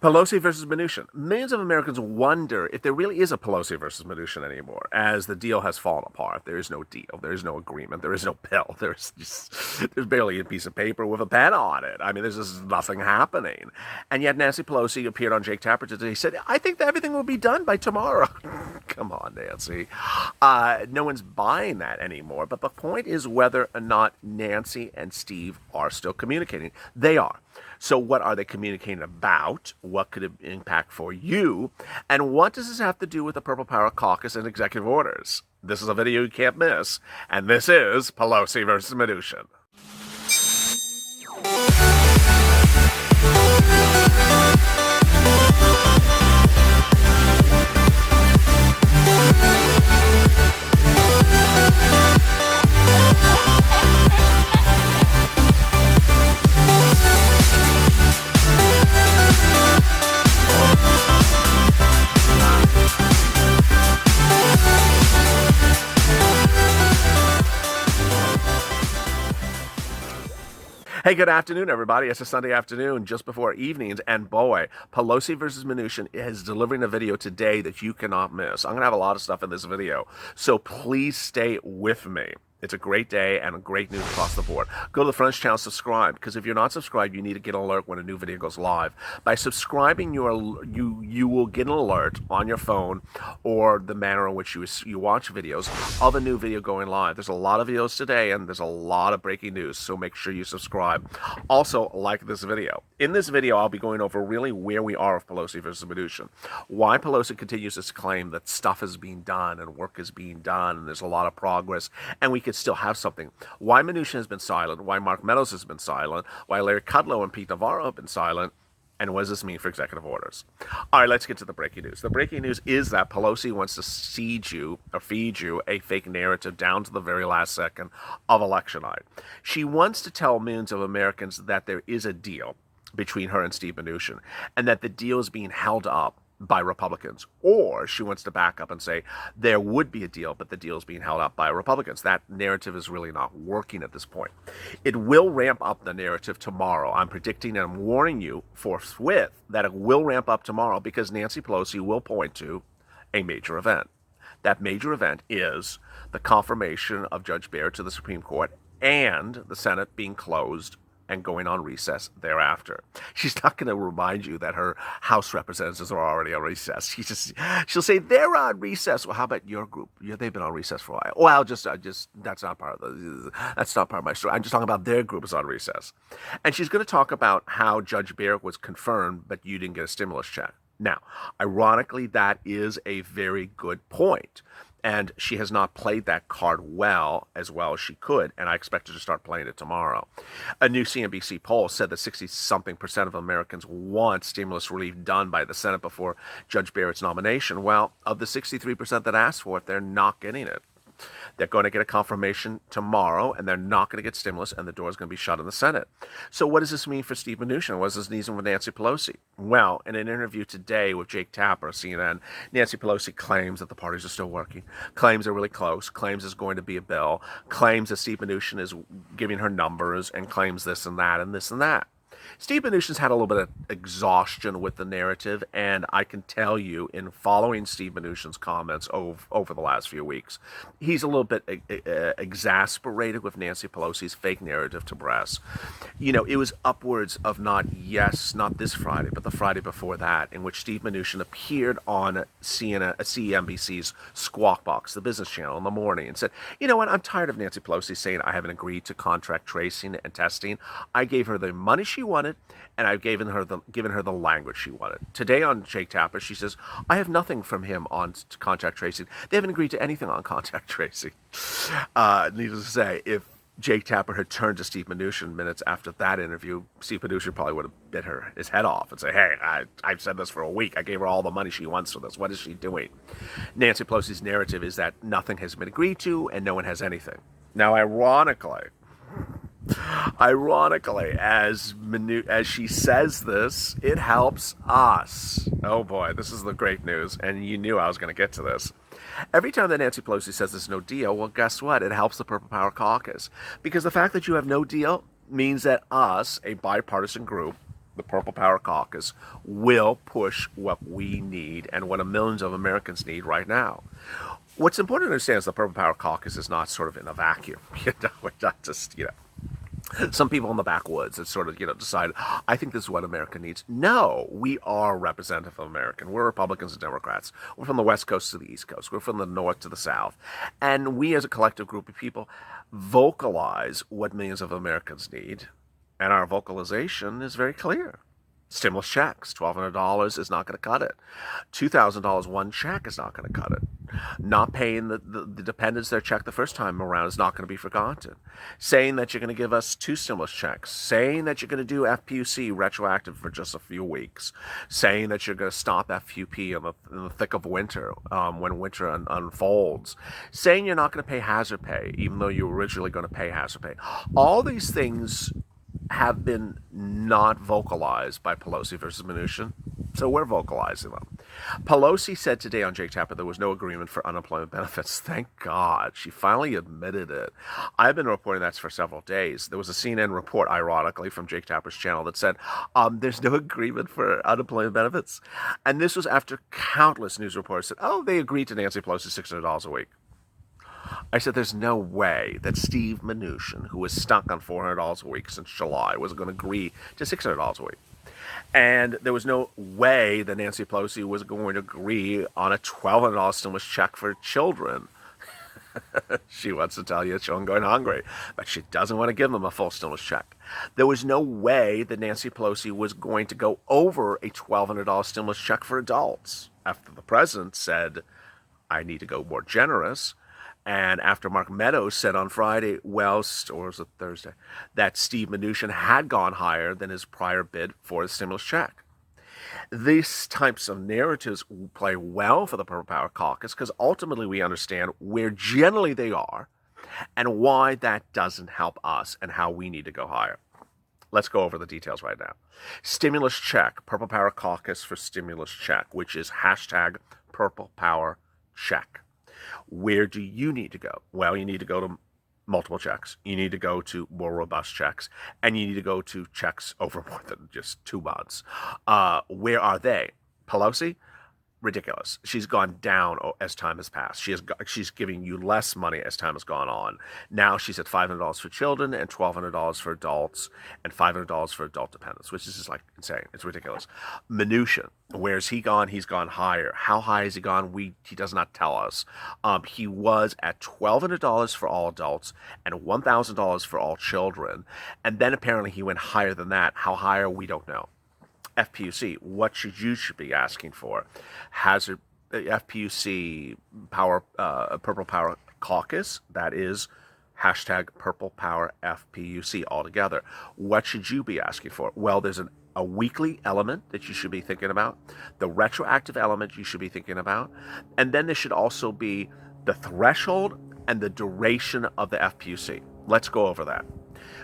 Pelosi versus Mnuchin. Millions of Americans wonder if there really is a Pelosi versus Mnuchin anymore, as the deal has fallen apart. There is no deal. There is no agreement. There is no bill. There's barely a piece of paper with a pen on it. I mean, there's just nothing happening. And yet Nancy Pelosi appeared on Jake Tapper today. He said, I think that everything will be done by tomorrow. Come on, Nancy. No one's buying that anymore. But the point is whether or not Nancy and Steve are still communicating. They are. So what are they communicating about? What could it impact for you? And what does this have to do with the Purple Power Caucus and executive orders? This is a video you can't miss. And this is Pelosi versus Mnuchin. Hey, good afternoon, everybody. It's a Sunday afternoon, just before evenings, and boy, Pelosi versus Mnuchin is delivering a video today that you cannot miss. I'm going to have a lot of stuff in this video, so please stay with me. It's a great day and great news across the board. Go to the French channel, subscribe, because if you're not subscribed, you need to get an alert when a new video goes live. By subscribing, you will get an alert on your phone or the manner in which you watch videos of a new video going live. There's a lot of videos today, and there's a lot of breaking news, so make sure you subscribe. Also, like this video. In this video, I'll be going over really where we are with Pelosi versus Mnuchin, why Pelosi continues to claim that stuff is being done and work is being done, and there's a lot of progress, and we could still have something. Why Mnuchin has been silent, why Mark Meadows has been silent, why Larry Kudlow and Pete Navarro have been silent, and what does this mean for executive orders? All right, let's get to the breaking news. The breaking news is that Pelosi wants to feed you a fake narrative down to the very last second of election night. She wants to tell millions of Americans that there is a deal between her and Steve Mnuchin, and that the deal is being held up by Republicans. Or she wants to back up and say there would be a deal, but the deal is being held up by Republicans. That narrative is really not working at this point. It will ramp up the narrative tomorrow. I'm predicting and I'm warning you forthwith that it will ramp up tomorrow because Nancy Pelosi will point to a major event. That major event is the confirmation of Judge Barrett to the Supreme Court and the Senate being closed and going on recess thereafter. She's not going to remind you that her House representatives are already on recess. She'll say they're on recess. Well, how about your group? Yeah, they've been on recess for a while. Well, that's not part of my story. I'm just talking about their group is on recess, and she's going to talk about how Judge Barrett was confirmed, but you didn't get a stimulus check. Now, ironically, that is a very good point. And she has not played that card as well as she could, and I expect her to start playing it tomorrow. A new CNBC poll said that 60-something% of Americans want stimulus relief done by the Senate before Judge Barrett's nomination. Well, of the 63% that asked for it, they're not getting it. They're going to get a confirmation tomorrow, and they're not going to get stimulus, and the door is going to be shut in the Senate. So what does this mean for Steve Mnuchin? What does this mean for Nancy Pelosi? Well, in an interview today with Jake Tapper, CNN, Nancy Pelosi claims that the parties are still working, claims they're really close, claims there's going to be a bill, claims that Steve Mnuchin is giving her numbers, and claims this and that and this and that. Steve Mnuchin's had a little bit of exhaustion with the narrative, and I can tell you in following Steve Mnuchin's comments over the last few weeks, he's a little bit exasperated with Nancy Pelosi's fake narrative to press. You know, it was upwards of not this Friday, but the Friday before that, in which Steve Mnuchin appeared on CNBC's Squawk Box, the business channel, in the morning, and said, you know what, I'm tired of Nancy Pelosi saying I haven't agreed to contract tracing and testing. I gave her the money she wanted, and I've given her the language she wanted. Today on Jake Tapper, she says, I have nothing from him on contact tracing. They haven't agreed to anything on contact tracing. Needless to say, if Jake Tapper had turned to Steve Mnuchin minutes after that interview, Steve Mnuchin probably would have bit his head off and say, hey, I've said this for a week. I gave her all the money she wants for this. What is she doing? Nancy Pelosi's narrative is that nothing has been agreed to and no one has anything. Now, ironically, as she says this, it helps us. Oh boy, this is the great news, and you knew I was going to get to this. Every time that Nancy Pelosi says there's no deal, well, guess what? It helps the Purple Power Caucus. Because the fact that you have no deal means that us, a bipartisan group, the Purple Power Caucus will push what we need and what millions of Americans need right now. What's important to understand is the Purple Power Caucus is not sort of in a vacuum. We're not just, some people in the backwoods that sort of, decide, I think this is what America needs. No, we are representative of American. We're Republicans and Democrats. We're from the West Coast to the East Coast. We're from the North to the South. And we as a collective group of people vocalize what millions of Americans need. And our vocalization is very clear. Stimulus checks, $1,200 is not going to cut it. $2,000 one check is not going to cut it. Not paying the dependents their check the first time around is not going to be forgotten. Saying that you're going to give us 2 stimulus checks. Saying that you're going to do FPUC retroactive for just a few weeks. Saying that you're going to stop FPUC in the thick of winter, when winter unfolds. Saying you're not going to pay hazard pay, even though you were originally going to pay hazard pay. All these things have been not vocalized by Pelosi versus Mnuchin, so we're vocalizing them. Pelosi said today on Jake Tapper there was no agreement for unemployment benefits. Thank God. She finally admitted it. I've been reporting that for several days. There was a CNN report, ironically, from Jake Tapper's channel that said there's no agreement for unemployment benefits. And this was after countless news reports said, they agreed to Nancy Pelosi's $600 a week. I said, there's no way that Steve Mnuchin, who was stuck on $400 a week since July, was going to agree to $600 a week. And there was no way that Nancy Pelosi was going to agree on a $1,200 stimulus check for children. She wants to tell you children going hungry, but she doesn't want to give them a full stimulus check. There was no way that Nancy Pelosi was going to go over a $1,200 stimulus check for adults after the president said, I need to go more generous. And after Mark Meadows said on Friday, or was it Thursday, that Steve Mnuchin had gone higher than his prior bid for the stimulus check. These types of narratives play well for the Purple Power Caucus because ultimately we understand where generally they are and why that doesn't help us and how we need to go higher. Let's go over the details right now. Stimulus check, Purple Power Caucus for stimulus check, which is hashtag Purple Power Check. Where do you need to go? Well, you need to go to multiple checks. You need to go to more robust checks. And you need to go to checks over more than just 2 months. Where are they? Pelosi? Ridiculous. She's gone down as time has passed. She's giving you less money as time has gone on. Now she's at $500 for children and $1,200 for adults and $500 for adult dependents, which is just like insane. It's ridiculous. Mnuchin, where's he gone? He's gone higher. How high has he gone? He does not tell us. He was at $1,200 for all adults and $1,000 for all children. And then apparently he went higher than that. How higher? We don't know. FPUC, what should be asking for? Hazard FPUC Purple Power Caucus, that is hashtag Purple Power FPUC altogether. What should you be asking for? Well, there's a weekly element that you should be thinking about, the retroactive element you should be thinking about, and then there should also be the threshold and the duration of the FPUC. Let's go over that.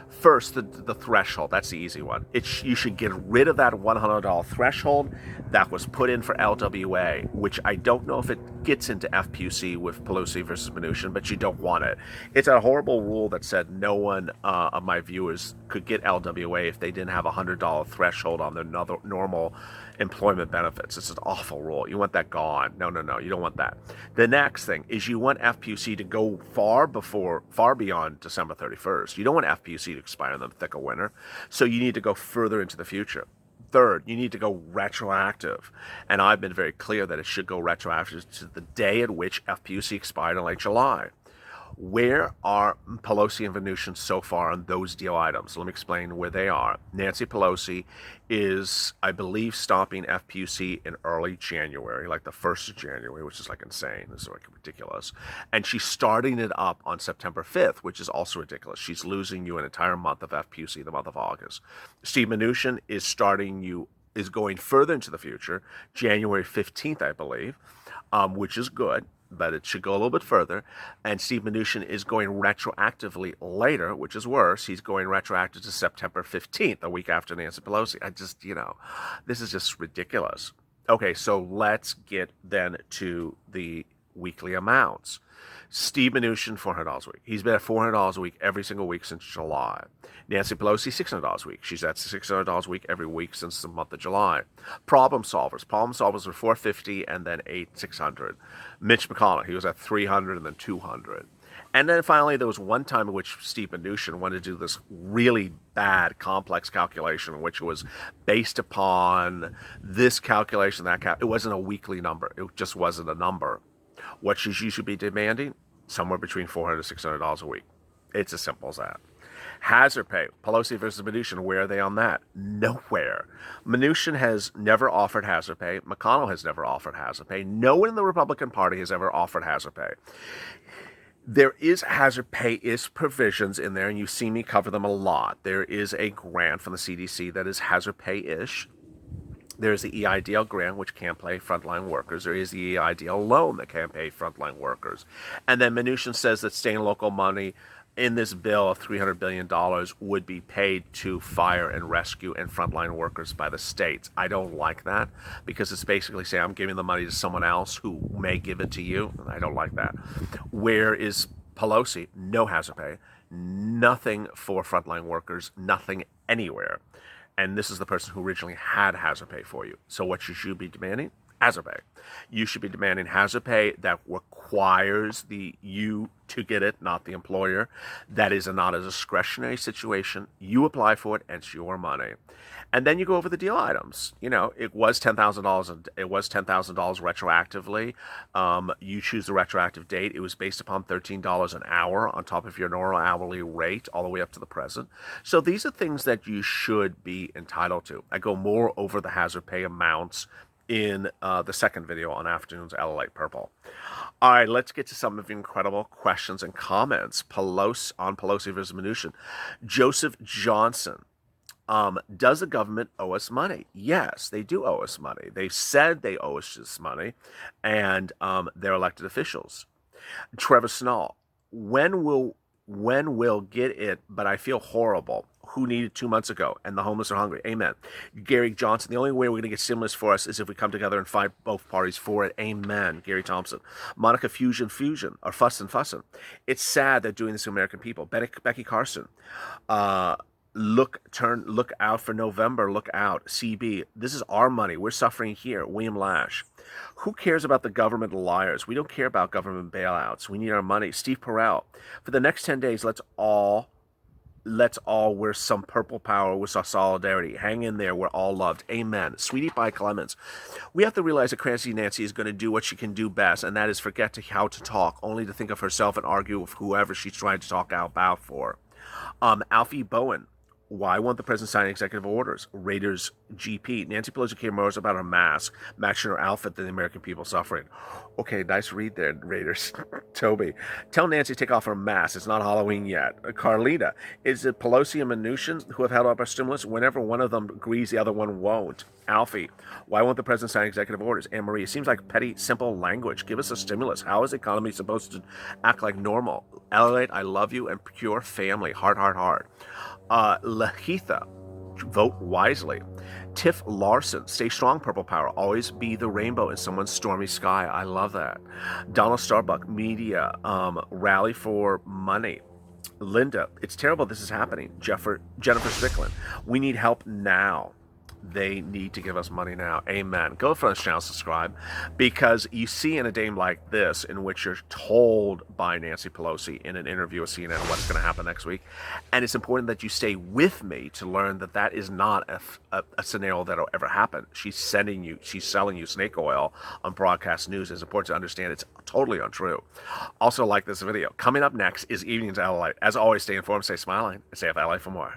First, the threshold. That's the easy one. You should get rid of that $100 threshold that was put in for LWA, which I don't know if it gets into FPUC with Pelosi versus Mnuchin, but you don't want it. It's a horrible rule that said no one of my viewers could get LWA if they didn't have a $100 threshold on their normal employment benefits. It's an awful rule. You want that gone. No, you don't want that. The next thing is you want FPUC to go far beyond December 31st. You don't want FPUC to expire in the thick of winter. So you need to go further into the future. Third, you need to go retroactive. And I've been very clear that it should go retroactive to the day at which FPUC expired in late July. Where are Pelosi and Mnuchin so far on those deal items? Let me explain where they are. Nancy Pelosi is, I believe, stopping FPUC in early January, like the 1st of January, which is like insane. This is like ridiculous. And she's starting it up on September 5th, which is also ridiculous. She's losing you an entire month of FPUC, the month of August. Steve Mnuchin is going further into the future, January 15th, I believe, which is good. But it should go a little bit further. And Steve Mnuchin is going retroactively later, which is worse. He's going retroactive to September 15th, a week after Nancy Pelosi. this is just ridiculous. Okay, so let's get then to the weekly amounts. Steve Mnuchin, $400 a week. He's been at $400 a week every single week since July. Nancy Pelosi, $600 a week. She's at $600 a week every week since the month of July. Problem solvers. Problem solvers were $450 and then $600. Mitch McConnell, he was at $300 and then $200. And then finally, there was one time in which Steve Mnuchin wanted to do this really bad, complex calculation, which was based upon this calculation, it wasn't a weekly number. It just wasn't a number. What should you be demanding? Somewhere between $400 to $600 a week. It's as simple as that. Hazard pay. Pelosi versus Mnuchin. Where are they on that? Nowhere. Mnuchin has never offered hazard pay. McConnell has never offered hazard pay. No one in the Republican Party has ever offered hazard pay. There is hazard pay-ish provisions in there, and you see me cover them a lot. There is a grant from the CDC that is hazard pay-ish. There's the EIDL grant, which can't pay frontline workers. There is the EIDL loan that can't pay frontline workers. And then Mnuchin says that state and local money in this bill of $300 billion would be paid to fire and rescue and frontline workers by the states. I don't like that because it's basically saying I'm giving the money to someone else who may give it to you. I don't like that. Where is Pelosi? No hazard pay. Nothing for frontline workers. Nothing anywhere. And this is the person who originally had hazard pay for you. So what you should be demanding? Hazard pay. You should be demanding hazard pay that requires you to get it, not the employer. That is not a discretionary situation. You apply for it, and it's your money. And then you go over the deal items. You know, it was $10,000. It was $10,000 retroactively. You choose the retroactive date. It was based upon $13 an hour on top of your normal hourly rate, all the way up to the present. So these are things that you should be entitled to. I go more over the hazard pay amounts in the second video on Afternoon's LALATE Purple. All right, let's get to some of the incredible questions and comments. Pelosi versus Mnuchin. Joseph Johnson. Does the government owe us money? Yes, they do owe us money. They've said they owe us this money, and they're elected officials. Trevor Snall. When will get it, but I feel horrible. Who needed 2 months ago, and the homeless are hungry. Amen. Gary Johnson, the only way we're going to get stimulus for us is if we come together and fight both parties for it. Amen. Gary Thompson. Monica Fusion, or Fussin. It's sad they're doing this to American people. Becky Carson. Look out for November. Look out. CB. This is our money. We're suffering here. William Lash. Who cares about the government liars? We don't care about government bailouts. We need our money. Steve Perel. For the next 10 days, let's all wear some purple power with our solidarity. Hang in there. We're all loved. Amen. Sweetie Pie Clemens. We have to realize that Crazy Nancy is going to do what she can do best, and that is forget how to talk, only to think of herself and argue with whoever she's trying to talk out about for. Alfie Bowen. Why won't the president sign executive orders? Raiders GP. Nancy Pelosi cared more about her mask, matching her outfit than the American people suffering. Okay, nice read there, Raiders. Toby. Tell Nancy to take off her mask. It's not Halloween yet. Carlita. Is it Pelosi and Mnuchin who have held up our stimulus? Whenever one of them agrees, the other one won't. Alfie. Why won't the president sign executive orders? Anne Marie. It seems like petty, simple language. Give us a stimulus. How is the economy supposed to act like normal? LALATE, I love you, and pure family. Heart, heart, heart. Lahitha, vote wisely. Tiff Larson, stay strong, purple power. Always be the rainbow in someone's stormy sky. I love that. Donald Starbuck, media, rally for money. Linda, it's terrible this is happening. Jennifer Strickland, we need help now. They need to give us money now. Amen. Go for this channel, subscribe, because you see in a day like this, in which you're told by Nancy Pelosi in an interview with CNN what's going to happen next week, and it's important that you stay with me to learn that that is not a scenario that'll ever happen. She's selling you snake oil on broadcast news. It's important to understand it's totally untrue. Also, like this video. Coming up next is Evenings LA. As always, stay informed, stay smiling, and stay at LA for more.